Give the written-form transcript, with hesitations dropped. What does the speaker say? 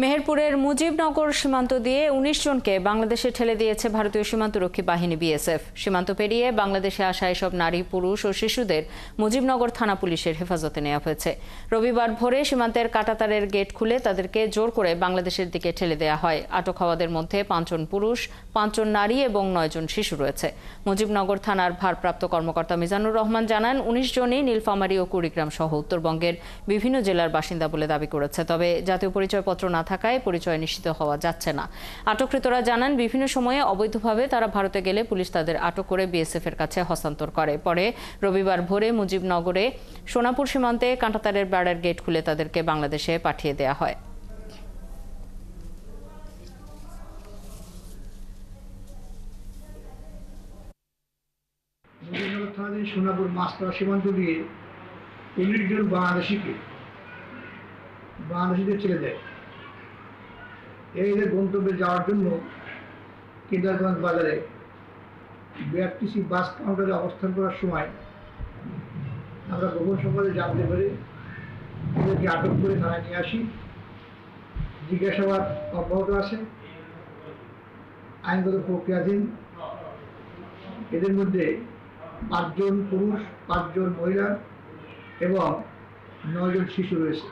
মেহেরপুরের মুজিবনগর সীমান্ত দিয়ে ১৯ জনকে বাংলাদেশে ঠেলে দিয়েছে ভারতীয় সীমান্তরক্ষী বাহিনী বিএসএফ। সীমান্ত পেরিয়ে বাংলাদেশে আসা এসব নারী, পুরুষ ও শিশুদের মুজিবনগর থানা পুলিশের হেফাজতে নেওয়া হয়েছে। রবিবার ভোরে সীমান্তের কাঁটাতারের গেট খুলে তাদেরকে জোর করে বাংলাদেশের দিকে ঠেলে দেওয়া হয়। আটক হওয়াদের মধ্যে ৫ জন পুরুষ, ৫ জন নারী এবং ৯ জন শিশু রয়েছে। মুজিবনগর থানার ভারপ্রাপ্ত কর্মকর্তা মিজানুর রহমান জানান, ১৯ জনই নীলফামারী ও কুড়িগ্রাম সহ উত্তরবঙ্গের বিভিন্ন জেলার বাসিন্দা বলে দাবি করেছে। তবে জাতীয় পরিচয়পত্র না থাকায় পরিচয় নিশ্চিত হওয়া যাচ্ছে না। আটককৃতরা জানান, বিভিন্ন সময়ে অবৈধভাবে তারা ভারতে গেলে পুলিশ তাদের আটক করে বিএসএফ এর কাছে হস্তান্তর করে। পরে রবিবার ভোরে মুজিবনগরে সোনাপুর সীমান্তে কাঁটাতারের বেড়ার গেট খুলে তাদেরকে বাংলাদেশে পাঠিয়ে দেওয়া হয়। মুজিবনগর থানাধীন সোনাপুর মাছপাড়া সীমান্ত দিয়ে ১৯ জন বাংলাদেশিদের ছেড়ে দেয়। এদের গন্তব্যে যাওয়ার জন্য কেদারগঞ্জ বাজারে বিআরটিসি বাস কাউন্টারে অবস্থান করার সময় আমরা গোপন সংবাদে জানতে পেরে এদেরকে আটক করে থানায় নিয়ে আসি। জিজ্ঞাসাবাদ অব্যাহত আছে, আইনগত প্রক্রিয়াধীন। এদের মধ্যে ৫ জন পুরুষ, ৫ জন মহিলা এবং ৯ জন শিশু রয়েছে।